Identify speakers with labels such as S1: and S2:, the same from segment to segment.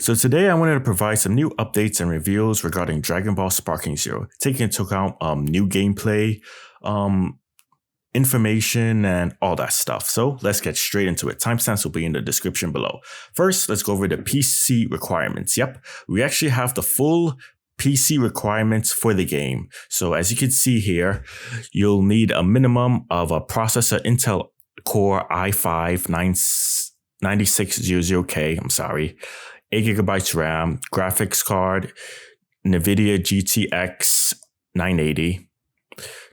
S1: So today I wanted to provide some new updates and reveals regarding Dragon Ball Sparking Zero, taking into account new gameplay, information, and all that stuff. So let's get straight into it. Timestamps will be in the description below. First, let's go over the PC requirements. Yep, we actually have the full PC requirements for the game. So as you can see here, you'll need a minimum of a processor Intel Core i5-9600K, 8GB RAM, graphics card, NVIDIA GTX 980,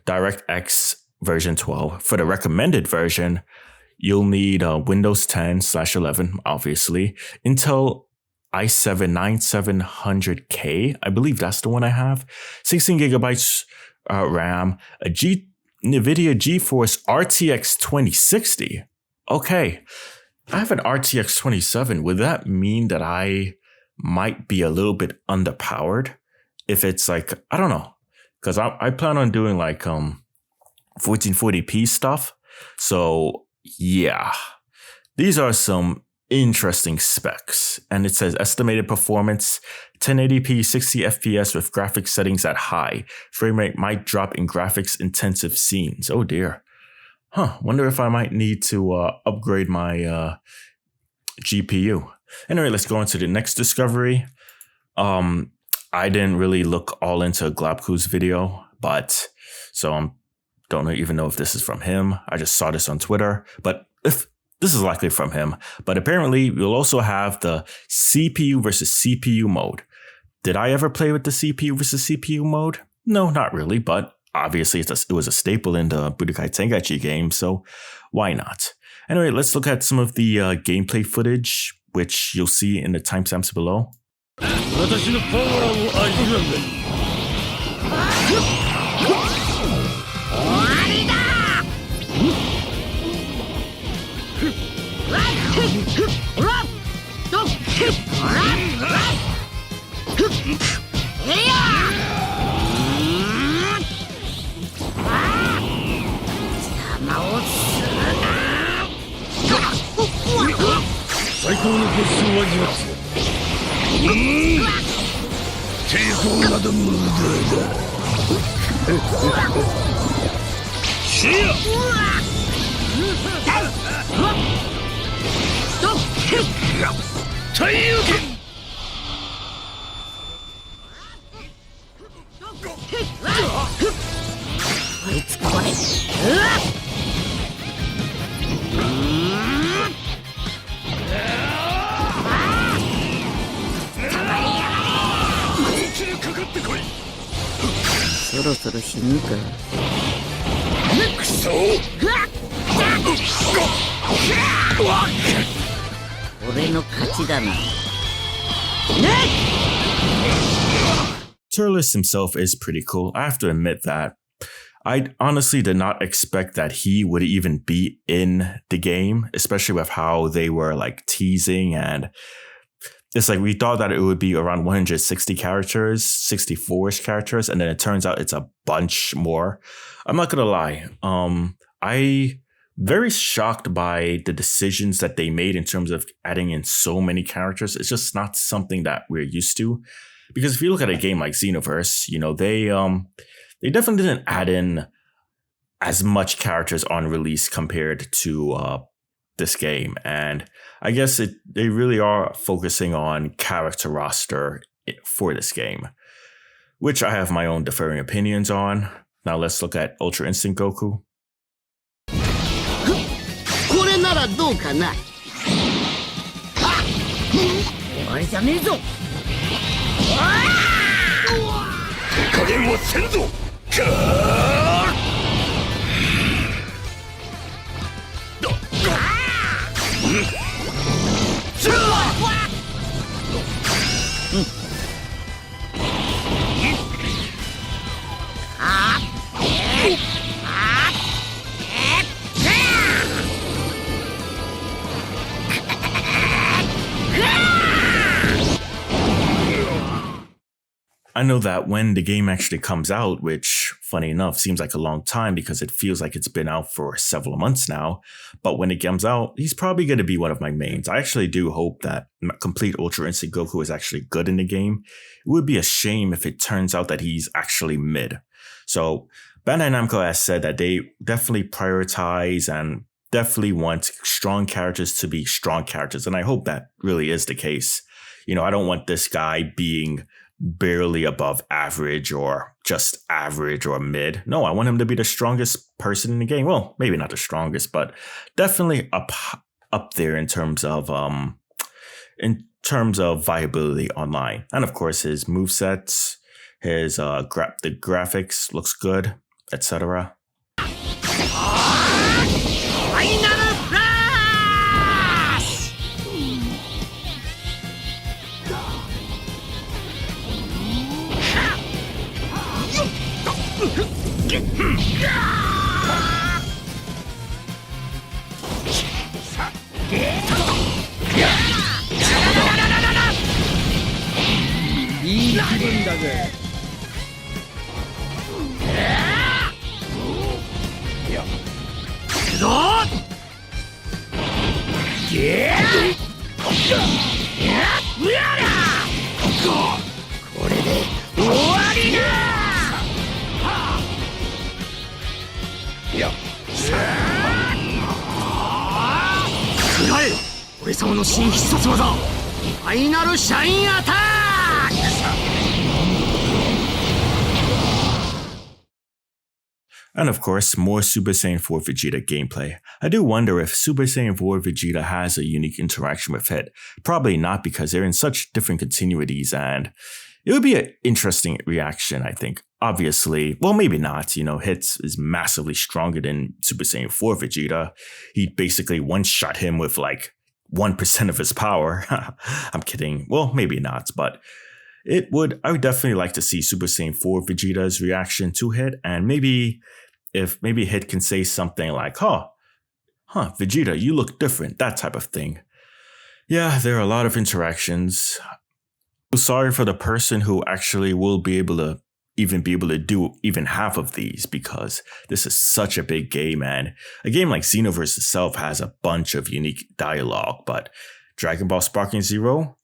S1: DirectX version 12. For the recommended version, you'll need Windows 10/11, obviously, Intel i7-9700K, I believe that's the one I have, 16GB RAM, a NVIDIA GeForce RTX 2060. Okay, I have an RTX 2070. Would that mean that I might be a little bit underpowered? If it's like, I don't know, because I plan on doing like 1440p stuff. So yeah, these are some interesting specs. And it says estimated performance, 1080p 60 FPS with graphics settings at high. Frame rate might drop in graphics intensive scenes. Oh dear. Wonder if I might need to upgrade my GPU. Anyway, let's go into the next discovery. I didn't really look all into JEUXacu's video, but so I don't even know if this is from him. I just saw this on Twitter, but if this is likely from him. But apparently, we'll also have the CPU versus CPU mode. Did I ever play with the CPU versus CPU mode? No, not really, but obviously it was a staple in the Budokai Tenkaichi game, so why not? Anyway, let's look at some of the gameplay footage, which you'll see in the timestamps below. Turles himself is pretty cool. I have to admit that. I honestly did not expect that he would even be in the game, especially with how they were like teasing, and it's like we thought that it would be around 160 characters, 64-ish characters, and then it turns out it's a bunch more. I'm not gonna lie. I very shocked by the decisions that they made in terms of adding in so many characters. It's just not something that we're used to. Because if you look at a game like Xenoverse, you know, they definitely didn't add in as much characters on release compared to this game. And I guess they really are focusing on character roster for this game, which I have my own differing opinions on. Now let's look at Ultra Instinct Goku. I know that when the game actually comes out, which funny enough, seems like a long time because it feels like it's been out for several months now. But when it comes out, he's probably going to be one of my mains. I actually do hope that Complete Ultra Instinct Goku is actually good in the game. It would be a shame if it turns out that he's actually mid. So Bandai Namco has said that they definitely prioritize and definitely want strong characters to be strong characters. And I hope that really is the case. You know, I don't want this guy being barely above average or just average or mid. No, I want him to be the strongest person in the game. Well, maybe not the strongest, but definitely up there in terms of viability online. And of course, his movesets, his the graphics looks good, etc. And of course, more Super Saiyan 4 Vegeta gameplay. I do wonder if Super Saiyan 4 Vegeta has a unique interaction with Hit. Probably not, because they're in such different continuities, and it would be an interesting reaction, I think. Obviously, well, maybe not. You know, Hit is massively stronger than Super Saiyan 4 Vegeta. He basically one-shot him with like 1% of his power. I'm kidding. Well, maybe not, but I would definitely like to see Super Saiyan 4 Vegeta's reaction to Hit, and maybe Hit can say something like, Vegeta, you look different, that type of thing. Yeah, there are a lot of interactions. Sorry for the person who actually will be able to do even half of these, because this is such a big game, and a game like Xenoverse itself has a bunch of unique dialogue, but Dragon Ball Sparking Zero,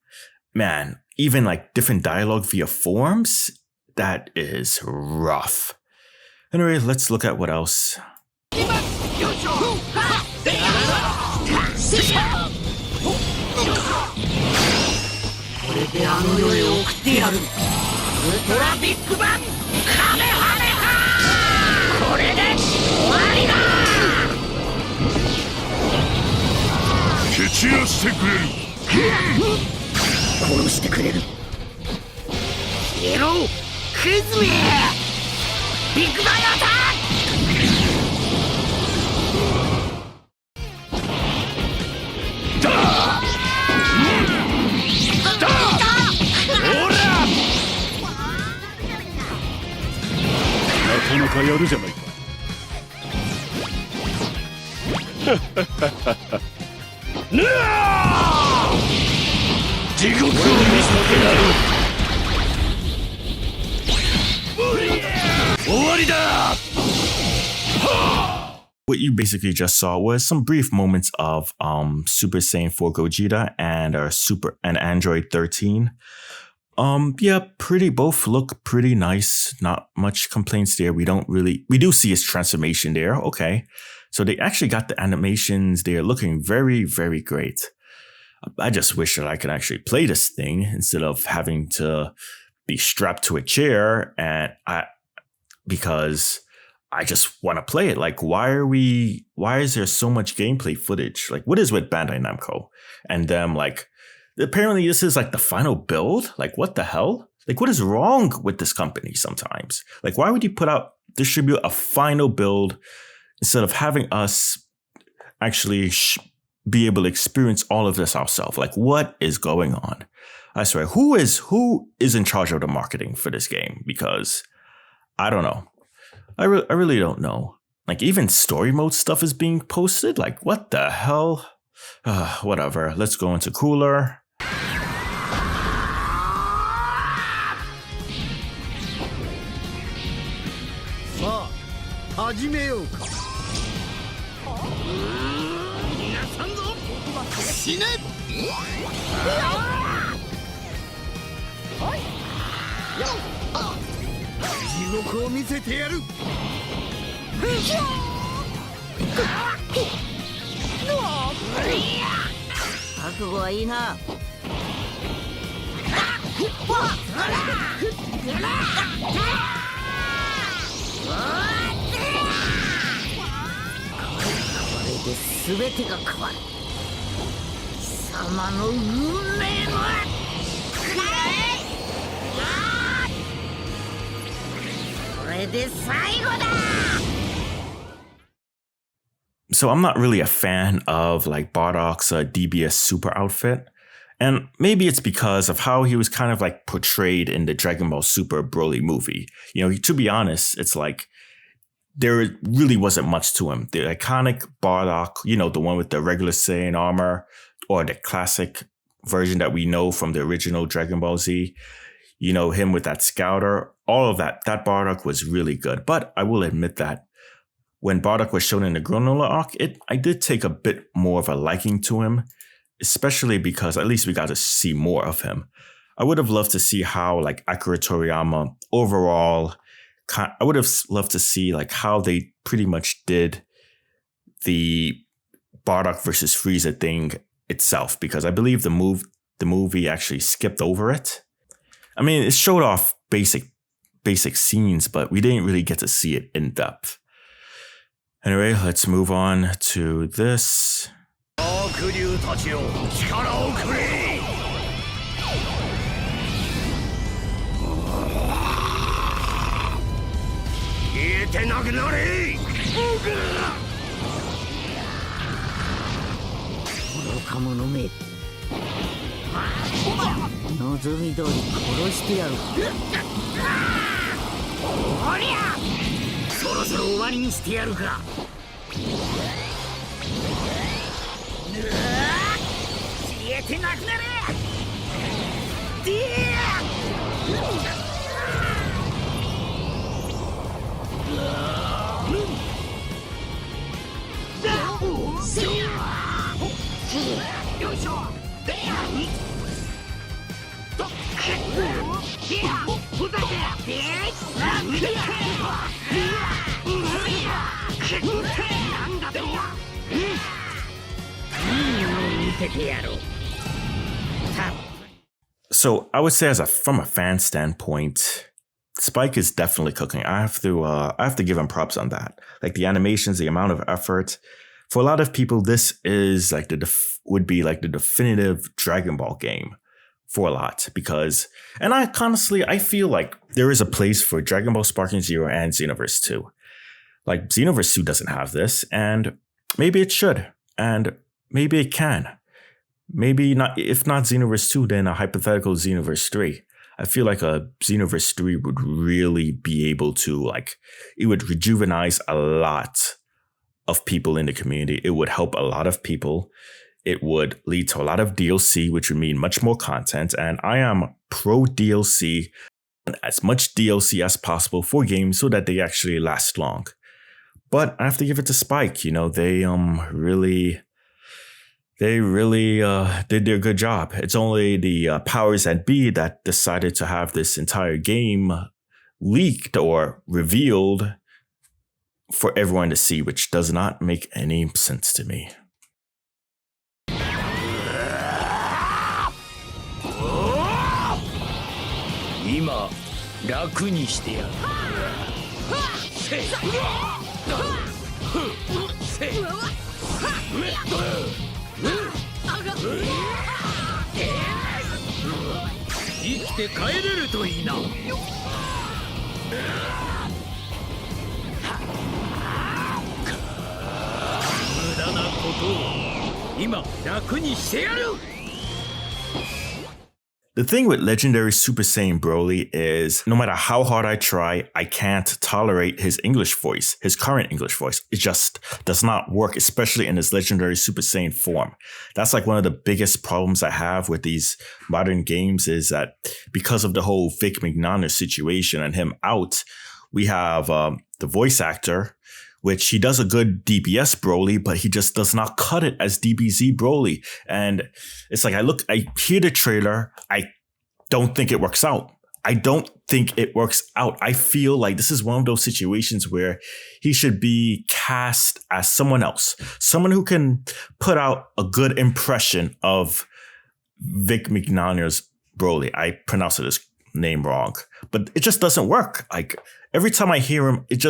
S1: man, even like different dialogue via forms, that is rough. Anyway, let's look at what else. What you basically just saw was some brief moments of Super Saiyan 4 Gogeta and Android 13. Yeah, both look pretty nice. Not much complaints there. We do see his transformation there. Okay. So they actually got the animations there looking very, very great. I just wish that I could actually play this thing instead of having to be strapped to a chair, because I just want to play it. Like, why is there so much gameplay footage? Like, what is with Bandai Namco and them? Like, apparently this is like the final build. Like, what the hell? Like, what is wrong with this company sometimes? Like, why would you distribute a final build instead of having us actually be able to experience all of this ourselves? Like, what is going on? I swear, who is in charge of the marketing for this game? Because I don't know. I really don't know. Like, even story mode stuff is being posted. Like, what the hell? Whatever. Let's go into cooler.
S2: 始めようか。皆さんぞ死ね。地獄を見せてやる。
S3: 覚悟はいいな。これで全てが変わる。貴様の運命はこれで最後だ。
S1: So I'm not really a fan of like Bardock's DBS Super outfit. And maybe it's because of how he was kind of like portrayed in the Dragon Ball Super Broly movie. You know, to be honest, it's like there really wasn't much to him. The iconic Bardock, you know, the one with the regular Saiyan armor, or the classic version that we know from the original Dragon Ball Z, you know, him with that scouter, all of that Bardock was really good. But I will admit that when Bardock was shown in the Granola arc, I did take a bit more of a liking to him, especially because at least we got to see more of him. I would have loved to see how like Akira Toriyama overall, I would have loved to see like how they pretty much did the Bardock versus Frieza thing itself, because I believe the movie actually skipped over it. I mean, it showed off basic scenes, but we didn't really get to see it in depth. Anyway, let's move on to this. So I would say, from a fan standpoint, Spike is definitely cooking. I have to give him props on that. Like the animations, the amount of effort. For a lot of people, this is like would be like the definitive Dragon Ball game for a lot, because, and I feel like there is a place for Dragon Ball Sparking Zero and Xenoverse 2. Like Xenoverse 2 doesn't have this, and maybe it should, and maybe it can. Maybe not, if not Xenoverse 2, then a hypothetical Xenoverse 3. I feel like a Xenoverse 3 would really be able to, like, it would rejuvenize a lot of people in the community. It would help a lot of people. It would lead to a lot of DLC, which would mean much more content. And I am pro DLC, as much DLC as possible for games so that they actually last long. But I have to give it to Spike. You know, they really did their good job. It's only the powers that be that decided to have this entire game leaked or revealed for everyone to see, which does not make any sense to me. The thing with Legendary Super Saiyan Broly is, no matter how hard I try, I can't tolerate his English voice, his current English voice. It just does not work, especially in his Legendary Super Saiyan form. That's like one of the biggest problems I have with these modern games, is that because of the whole Vic Mignogna situation and him out, we have the voice actor, which he does a good DBS Broly, but he just does not cut it as DBZ Broly. And it's like, I hear the trailer, I don't think it works out. I feel like this is one of those situations where he should be cast as someone else, someone who can put out a good impression of Vic Mignogna's Broly. I pronounced his name wrong, but it just doesn't work. Like every time I hear him, it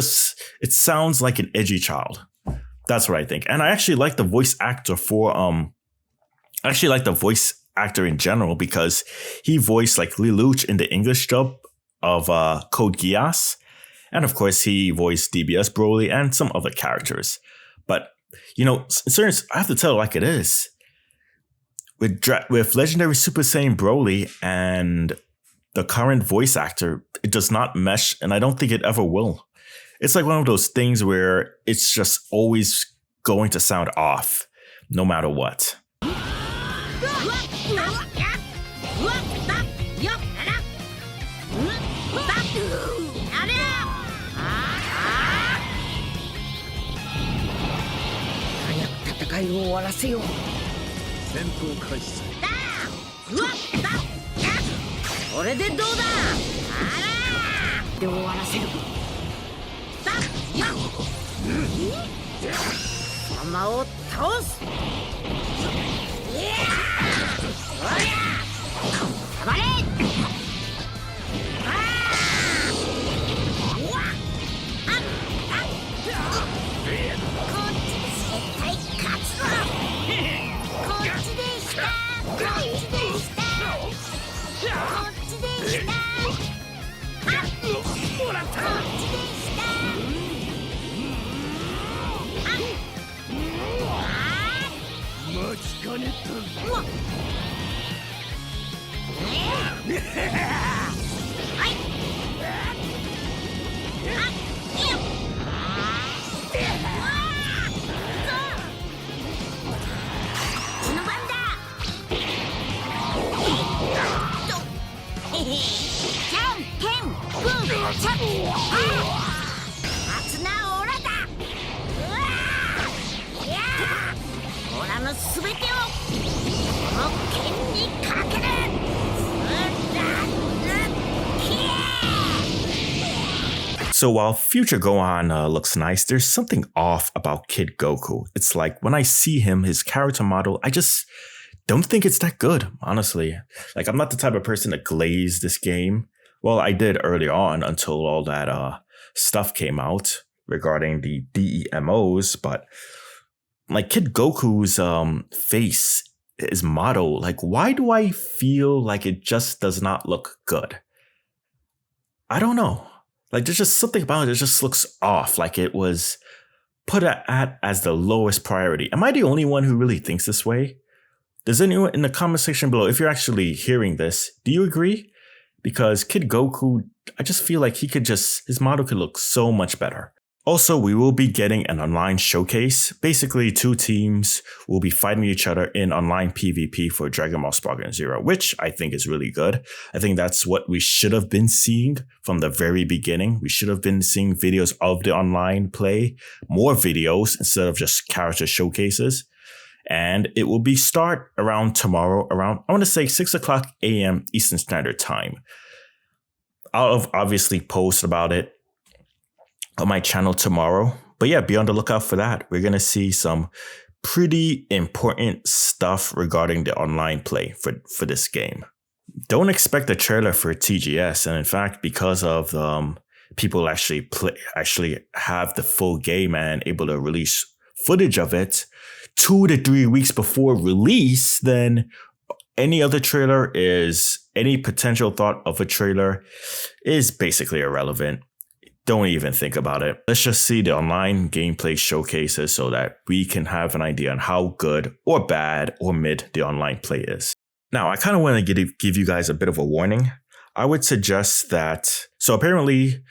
S1: sounds like an edgy child. That's what I think. And I actually like the voice actor in general because he voiced like Lelouch in the English dub of Code Geass. And of course, he voiced DBS Broly and some other characters. But, you know, I have to tell it like it is. With Legendary Super Saiyan Broly and the current voice actor, it does not mesh, and I don't think it ever will. It's like one of those things where it's just always going to sound off, no matter what. So while future Gohan looks nice, there's something off about Kid Goku. It's like when I see him, his character model, I just don't think it's that good, honestly. Like, I'm not the type of person to glaze this game. Well, I did early on until all that stuff came out regarding the DEMOs, but like Kid Goku's face, his model, like, why do I feel like it just does not look good? I don't know. Like, there's just something about it that just looks off, like it was put at as the lowest priority. Am I the only one who really thinks this way? Does anyone in the comment section below, if you're actually hearing this, do you agree? Because Kid Goku, I just feel like his model could look so much better. Also, we will be getting an online showcase. Basically, 2 teams will be fighting each other in online PvP for Dragon Ball Sparking Zero, which I think is really good. I think that's what we should have been seeing from the very beginning. We should have been seeing videos of the online play, more videos instead of just character showcases. And it will be start around tomorrow, around, I want to say 6 o'clock a.m. Eastern Standard Time. I'll obviously post about it on my channel tomorrow. But yeah, be on the lookout for that. We're going to see some pretty important stuff regarding the online play for this game. Don't expect a trailer for TGS. And in fact, because of people actually have the full game and able to release footage of it 2 to 3 weeks before release, then any potential thought of a trailer is basically irrelevant. Don't even think about it. Let's just see the online gameplay showcases so that we can have an idea on how good or bad or mid the online play is. Now, I kind of want to give you guys a bit of a warning. I would suggest that, so apparently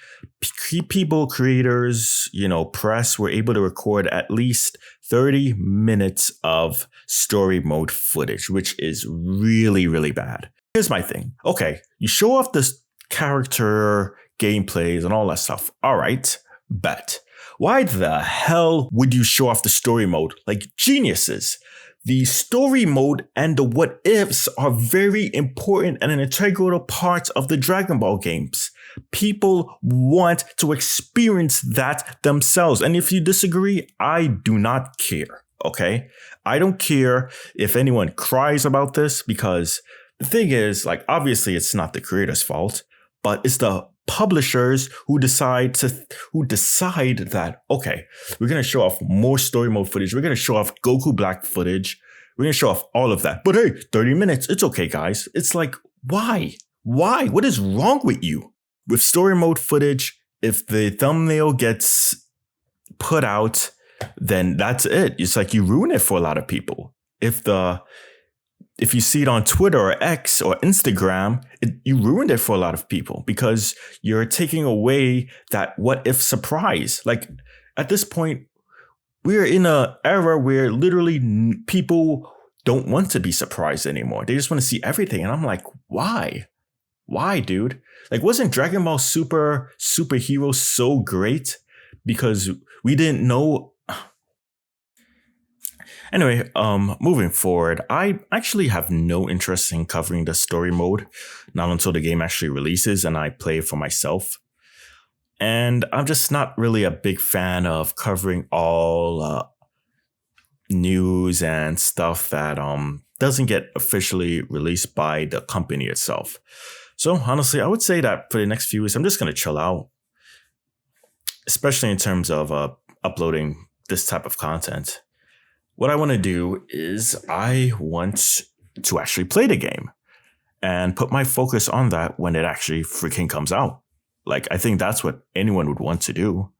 S1: people, creators, press were able to record at least 30 minutes of story mode footage, which is really, really bad. Here's my thing. Okay, you show off this character gameplays and all that stuff. All right, bet. Why the hell would you show off the story mode? Like geniuses. The story mode and the what ifs are very important and an integral part of the Dragon Ball games. People want to experience that themselves. And if you disagree, I do not care. Okay? I don't care if anyone cries about this, because the thing is, like, obviously it's not the creator's fault, but it's the publishers who decide that, okay, we're going to show off more story mode footage. We're going to show off Goku Black footage. We're going to show off all of that. But hey, 30 minutes. It's okay, guys. It's like, why? Why? What is wrong with you? With story mode footage, if the thumbnail gets put out, then that's it. It's like you ruin it for a lot of people. If you see it on Twitter or X or Instagram, you ruined it for a lot of people because you're taking away that what if surprise. Like at this point, we're in an era where literally people don't want to be surprised anymore. They just want to see everything. And I'm like, why? Why, dude? Like, wasn't Dragon Ball Superhero so great? Because we didn't know. Anyway, moving forward, I actually have no interest in covering the story mode, not until the game actually releases and I play it for myself. And I'm just not really a big fan of covering all news and stuff that doesn't get officially released by the company itself. So honestly, I would say that for the next few weeks, I'm just going to chill out, especially in terms of uploading this type of content. What I want to do is I want to actually play the game and put my focus on that when it actually freaking comes out. Like, I think that's what anyone would want to do.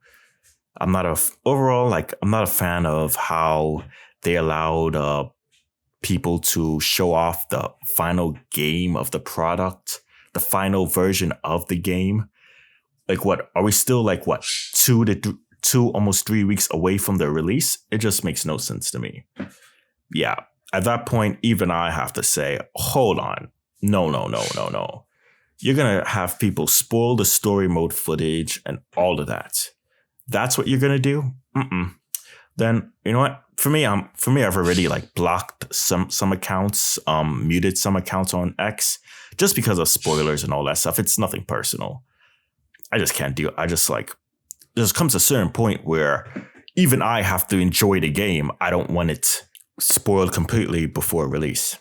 S1: I'm not a fan of how they allowed people to show off the final game of the product, the final version of the game. Like, what are we still like, what, 2 almost 3 weeks away from the release? It just makes no sense to me. Yeah, at that point, even I have to say, hold on. No. You're going to have people spoil the story mode footage and all of that. That's what you're going to do? Then, you know what? For me, I've already like blocked some accounts, muted some accounts on X just because of spoilers and all that stuff. It's nothing personal. I just can't deal. There comes a certain point where even I have to enjoy the game. I don't want it spoiled completely before release.